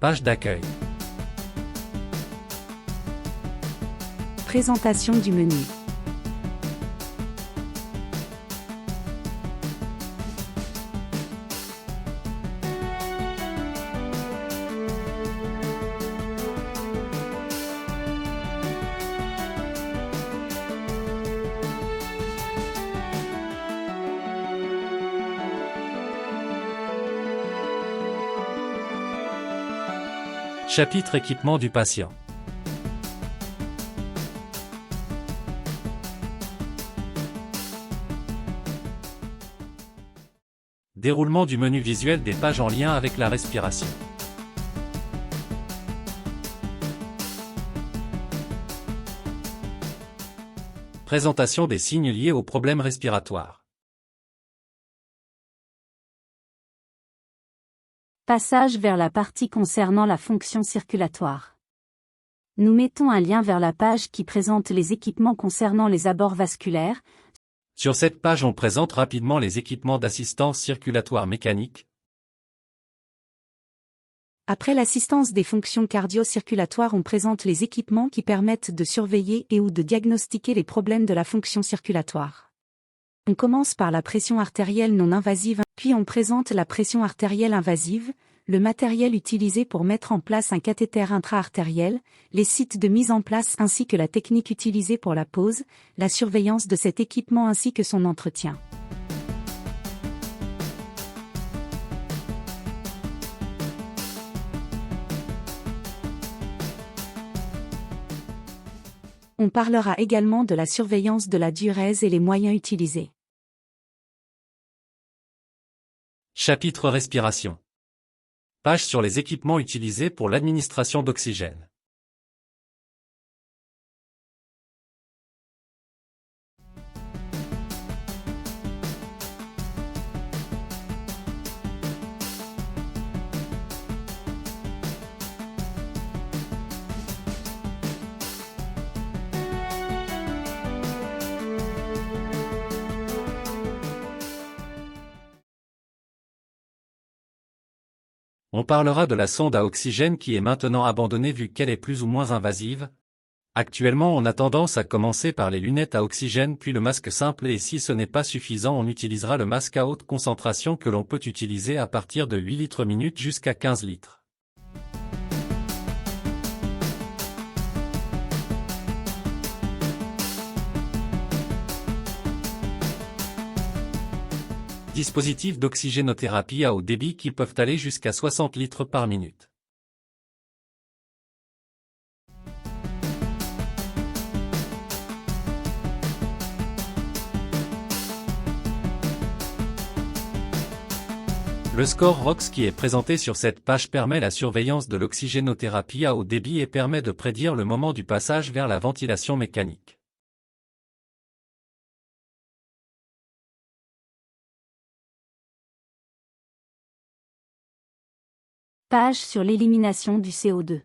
Page d'accueil. Présentation du menu. Chapitre équipement du patient. Déroulement du menu visuel des pages en lien avec la respiration. Présentation des signes liés aux problèmes respiratoires. Passage vers la partie concernant la fonction circulatoire. Nous mettons un lien vers la page qui présente les équipements concernant les abords vasculaires. Sur cette page, on présente rapidement les équipements d'assistance circulatoire mécanique. Après l'assistance des fonctions cardio-circulatoires, on présente les équipements qui permettent de surveiller et ou de diagnostiquer les problèmes de la fonction circulatoire. On commence par la pression artérielle non invasive, puis on présente la pression artérielle invasive, le matériel utilisé pour mettre en place un cathéter intra-artériel, les sites de mise en place ainsi que la technique utilisée pour la pose, la surveillance de cet équipement ainsi que son entretien. On parlera également de la surveillance de la diurèse et les moyens utilisés. Chapitre respiration. Page sur les équipements utilisés pour l'administration d'oxygène. On parlera de la sonde à oxygène qui est maintenant abandonnée vu qu'elle est plus ou moins invasive. Actuellement, on a tendance à commencer par les lunettes à oxygène puis le masque simple et si ce n'est pas suffisant, on utilisera le masque à haute concentration que l'on peut utiliser à partir de 8 litres minute jusqu'à 15 litres. Dispositifs d'oxygénothérapie à haut débit qui peuvent aller jusqu'à 60 litres par minute. Le score ROX qui est présenté sur cette page permet la surveillance de l'oxygénothérapie à haut débit et permet de prédire le moment du passage vers la ventilation mécanique. Page sur l'élimination du CO2.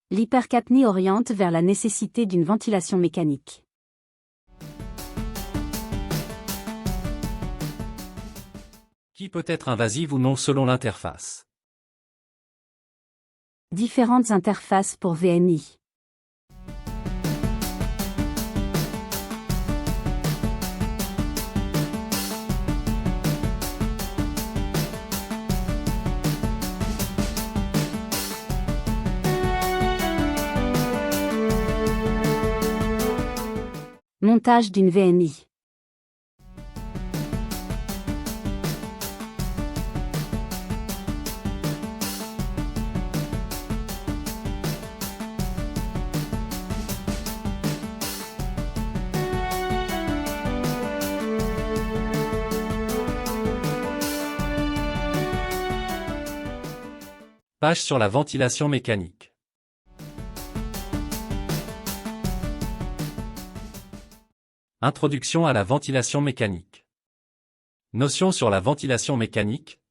L'hypercapnie oriente vers la nécessité d'une ventilation mécanique. Qui peut être invasive ou non selon l'interface. Différentes interfaces pour VMI. Montage d'une VMI. Page sur la ventilation mécanique. Introduction à la ventilation mécanique. Notion sur la ventilation mécanique.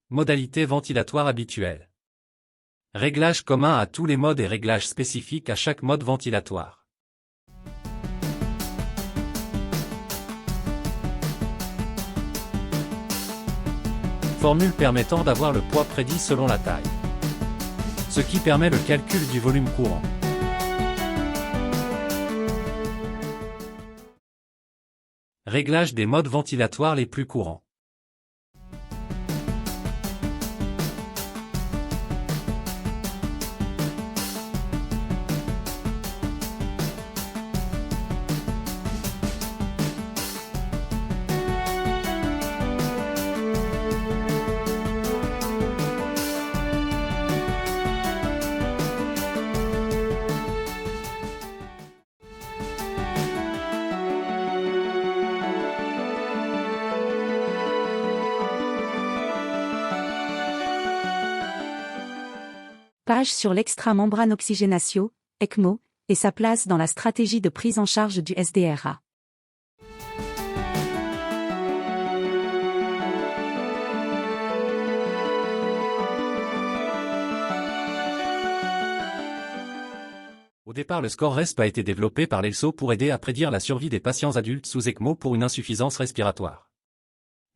Modalité ventilatoire habituelle. Réglages communs à tous les modes et réglages spécifiques à chaque mode ventilatoire. formule permettant d'avoir le poids prédit selon la taille. Ce qui permet le calcul du volume courant. Réglage des modes ventilatoires les plus courants. Page sur l'extra-membrane oxygénatio, ECMO, et sa place dans la stratégie de prise en charge du SDRA. Au départ, le score RESP a été développé par l'ELSO pour aider à prédire la survie des patients adultes sous ECMO pour une insuffisance respiratoire.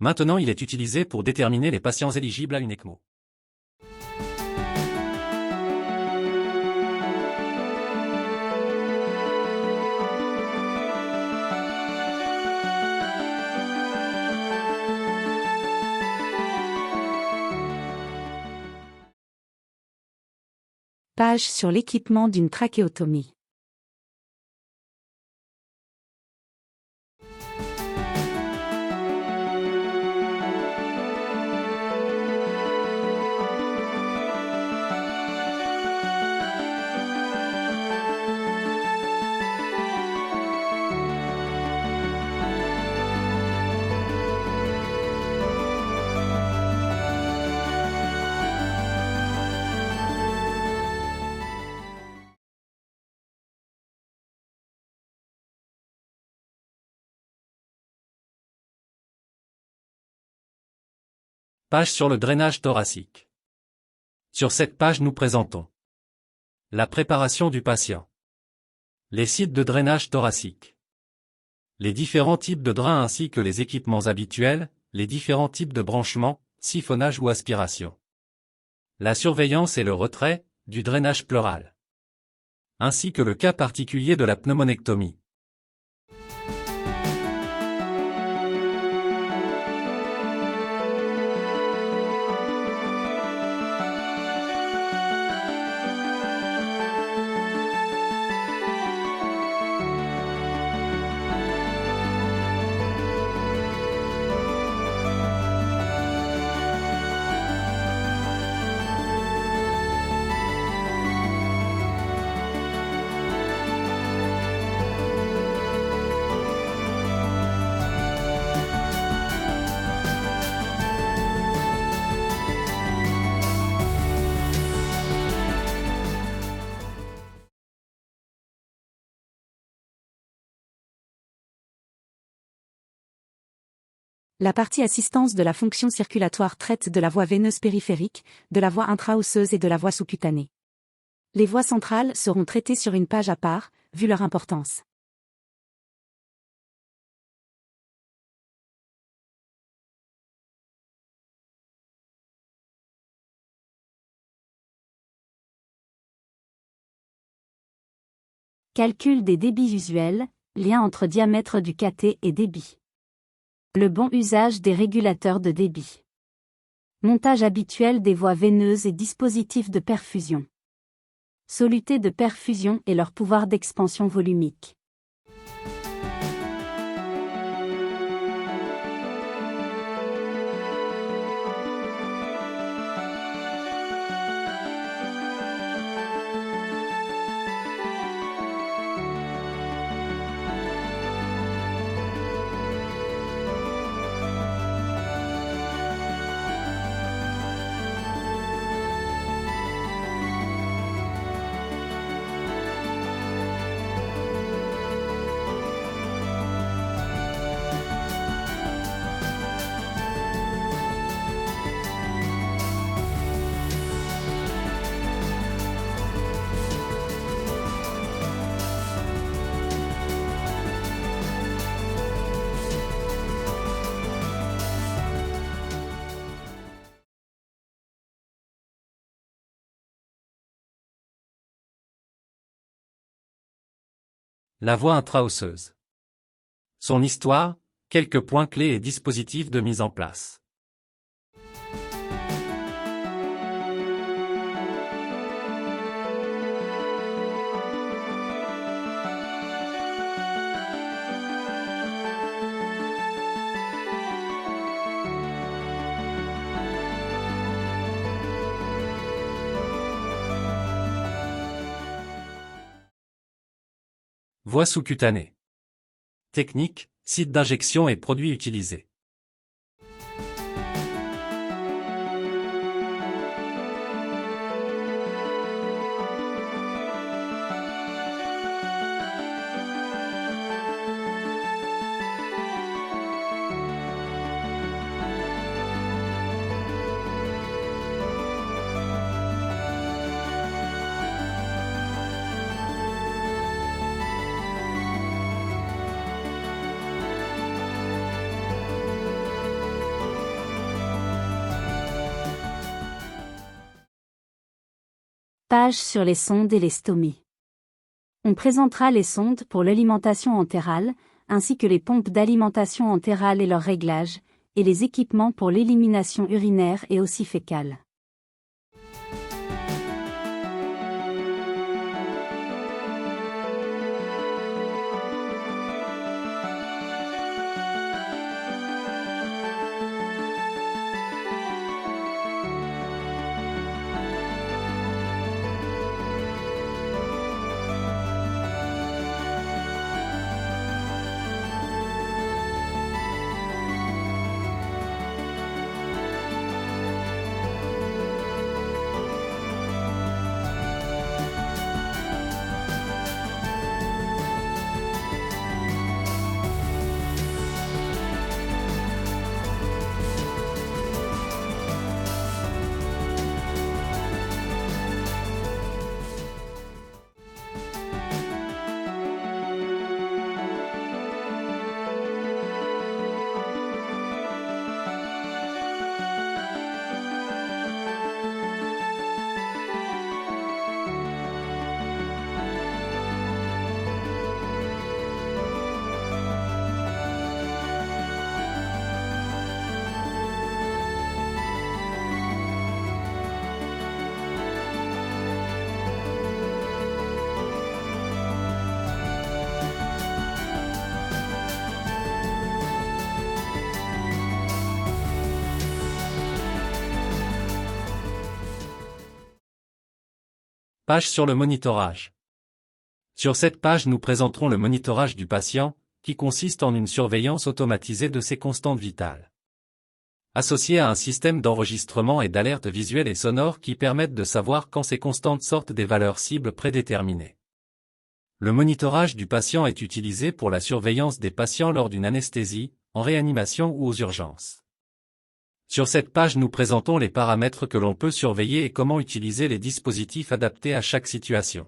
Maintenant, il est utilisé pour déterminer les patients éligibles à une ECMO. Page sur l'équipement d'une trachéotomie. Page sur le drainage thoracique. Sur cette page nous présentons la préparation du patient, les sites de drainage thoracique, les différents types de drains ainsi que les équipements habituels, les différents types de branchements, siphonnage ou aspiration, la surveillance et le retrait du drainage pleural, ainsi que le cas particulier de la pneumonectomie. La partie assistance de la fonction circulatoire traite de la voie veineuse périphérique, de la voie intra-osseuse et de la voie sous-cutanée. Les voies centrales seront traitées sur une page à part, vu leur importance. Calcul des débits usuels, lien entre diamètre du cathé et débit. Le bon usage des régulateurs de débit. Montage habituel des voies veineuses et dispositifs de perfusion. Solutés de perfusion et leur pouvoir d'expansion volumique. La voie intra-osseuse. Son histoire, quelques points clés et dispositifs de mise en place. Voie sous-cutanée. Technique, site d'injection et produits utilisés. Page sur les sondes et les stomies. On présentera les sondes pour l'alimentation entérale, ainsi que les pompes d'alimentation entérale et leur réglage, et les équipements pour l'élimination urinaire et aussi fécale. Page sur le monitorage. Sur cette page nous présenterons le monitorage du patient, qui consiste en une surveillance automatisée de ses constantes vitales. Associé à un système d'enregistrement et d'alerte visuelle et sonore qui permettent de savoir quand ces constantes sortent des valeurs cibles prédéterminées. Le monitorage du patient est utilisé pour la surveillance des patients lors d'une anesthésie, en réanimation ou aux urgences. Sur cette page nous présentons les paramètres que l'on peut surveiller et comment utiliser les dispositifs adaptés à chaque situation.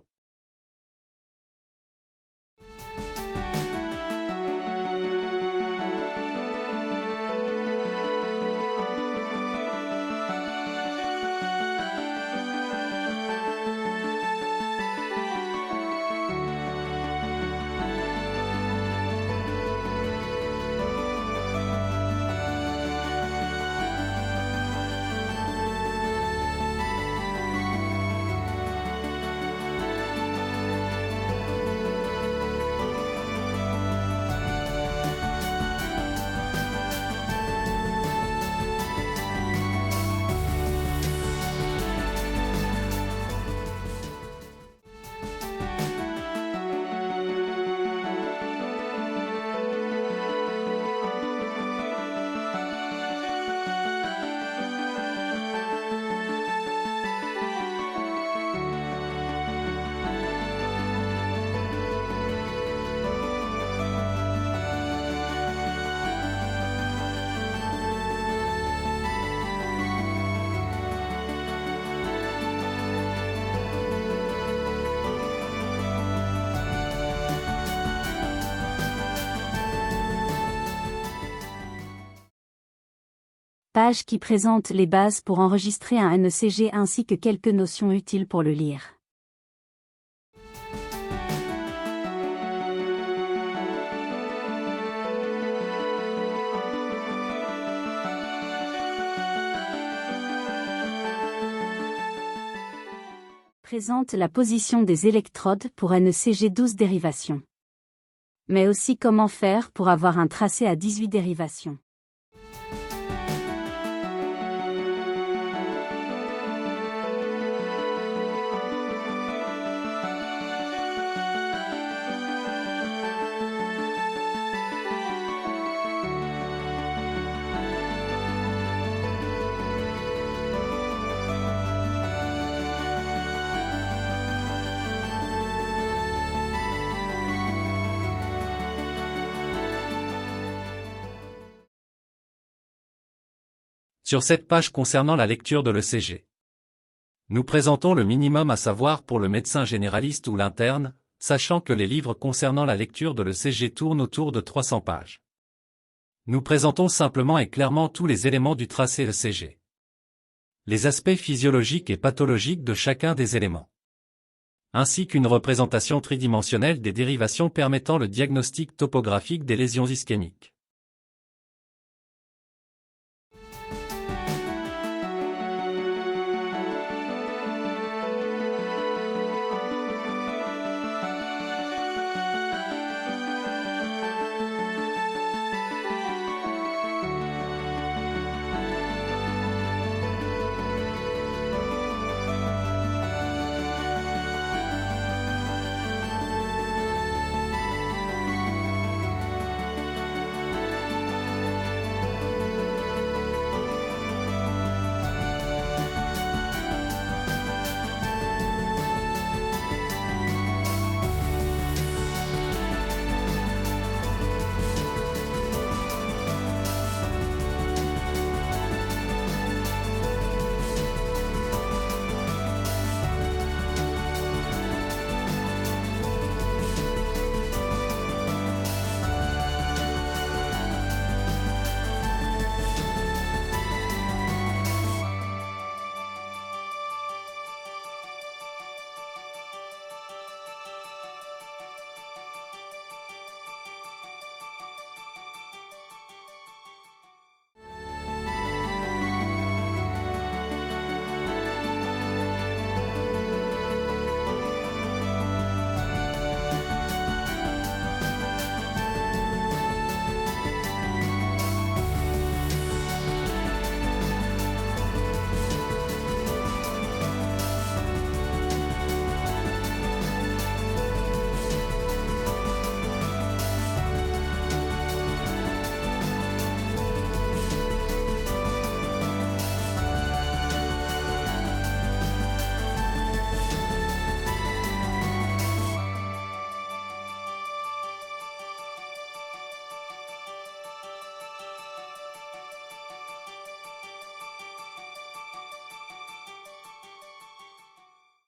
Page qui présente les bases pour enregistrer un ECG ainsi que quelques notions utiles pour le lire. Présente la position des électrodes pour un ECG 12 dérivations. Mais aussi comment faire pour avoir un tracé à 18 dérivations. Sur cette page concernant la lecture de l'ECG, nous présentons le minimum à savoir pour le médecin généraliste ou l'interne, sachant que les livres concernant la lecture de l'ECG tournent autour de 300 pages. Nous présentons simplement et clairement tous les éléments du tracé ECG. Les aspects physiologiques et pathologiques de chacun des éléments, ainsi qu'une représentation tridimensionnelle des dérivations permettant le diagnostic topographique des lésions ischémiques.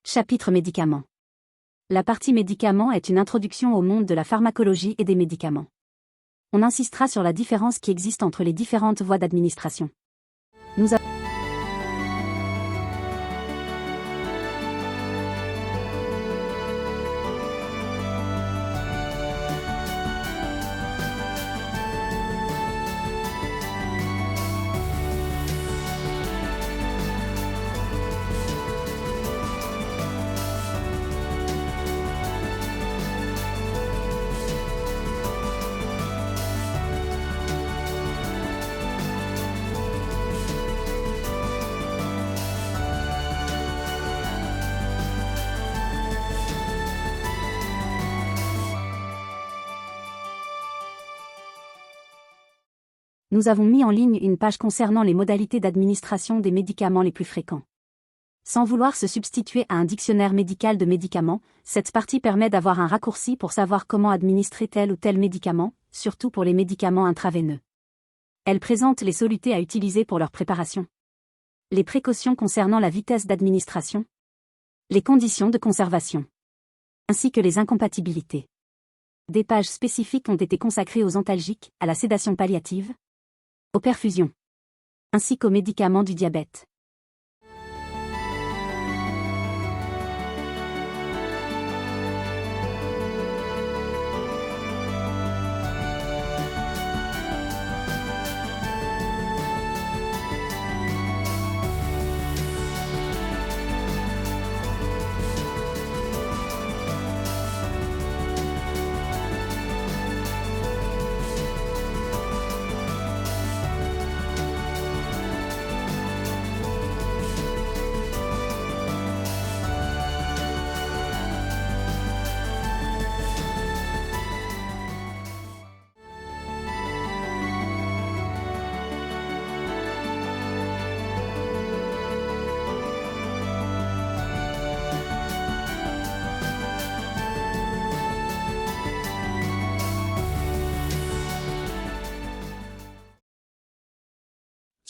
Chapitre médicaments. La partie médicaments est une introduction au monde de la pharmacologie et des médicaments. On insistera sur la différence qui existe entre les différentes voies d'administration. Nous avons mis en ligne une page concernant les modalités d'administration des médicaments les plus fréquents. Sans vouloir se substituer à un dictionnaire médical de médicaments, cette partie permet d'avoir un raccourci pour savoir comment administrer tel ou tel médicament, surtout pour les médicaments intraveineux. Elle présente les solutés à utiliser pour leur préparation, les précautions concernant la vitesse d'administration, les conditions de conservation, ainsi que les incompatibilités. Des pages spécifiques ont été consacrées aux antalgiques, à la sédation palliative, aux perfusions, ainsi qu'aux médicaments du diabète.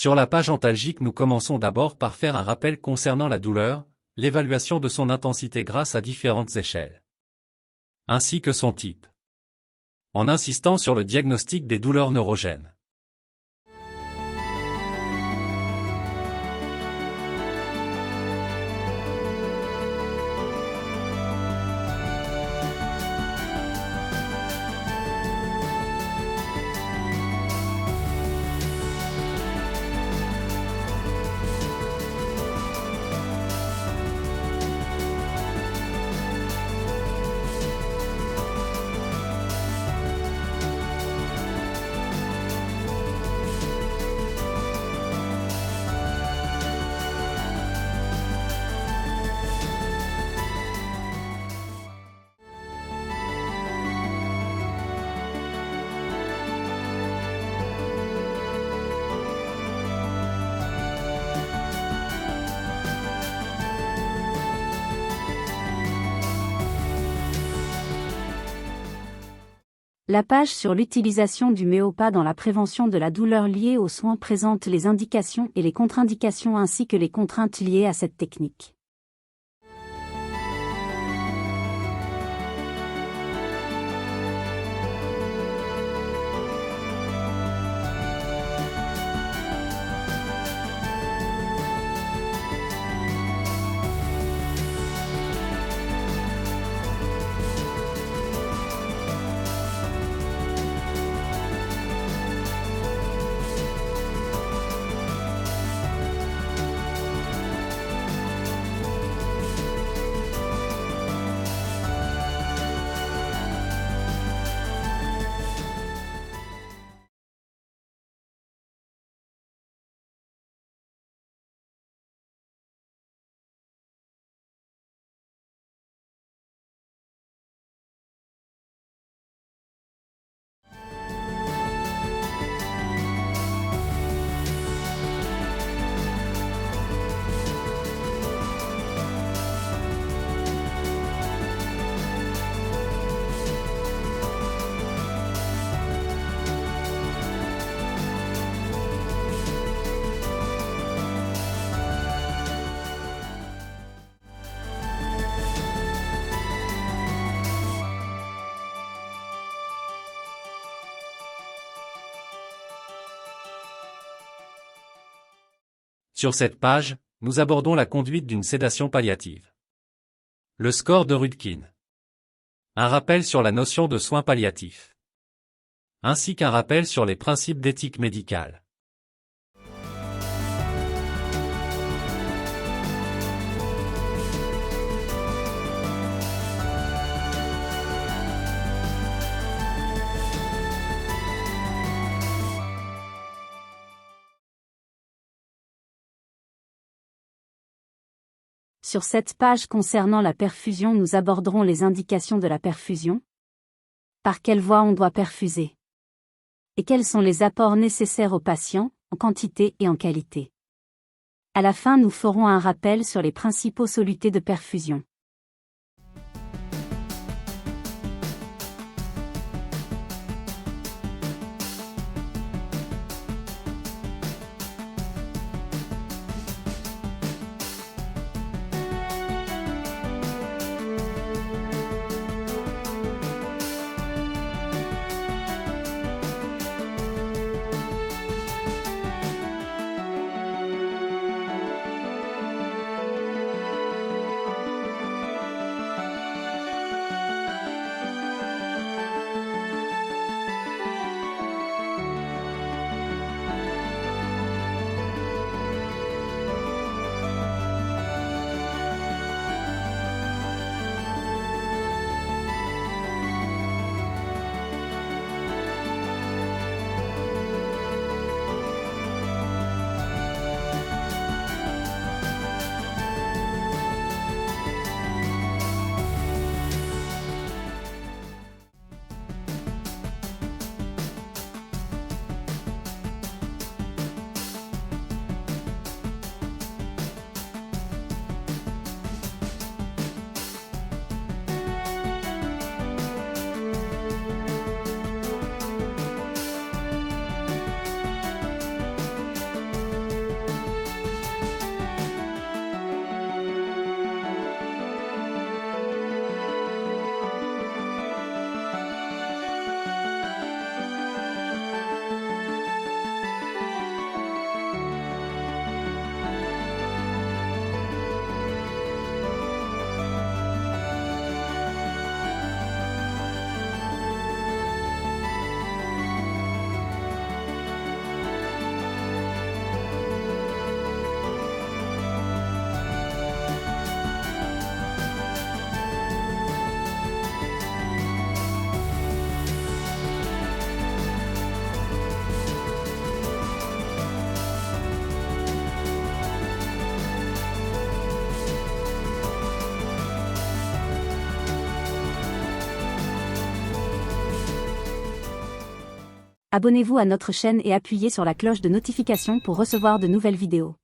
Sur la page antalgique, nous commençons d'abord par faire un rappel concernant la douleur, l'évaluation de son intensité grâce à différentes échelles, ainsi que son type, en insistant sur le diagnostic des douleurs neurogènes. La page sur l'utilisation du méopa dans la prévention de la douleur liée aux soins présente les indications et les contre-indications ainsi que les contraintes liées à cette technique. Sur cette page, nous abordons la conduite d'une sédation palliative. Le score de Rudkin. Un rappel sur la notion de soins palliatifs. Ainsi qu'un rappel sur les principes d'éthique médicale. Sur cette page concernant la perfusion, nous aborderons les indications de la perfusion. Par quelle voie on doit perfuser? Et quels sont les apports nécessaires aux patients, en quantité et en qualité? À la fin, nous ferons un rappel sur les principaux solutés de perfusion. Abonnez-vous à notre chaîne et appuyez sur la cloche de notification pour recevoir de nouvelles vidéos.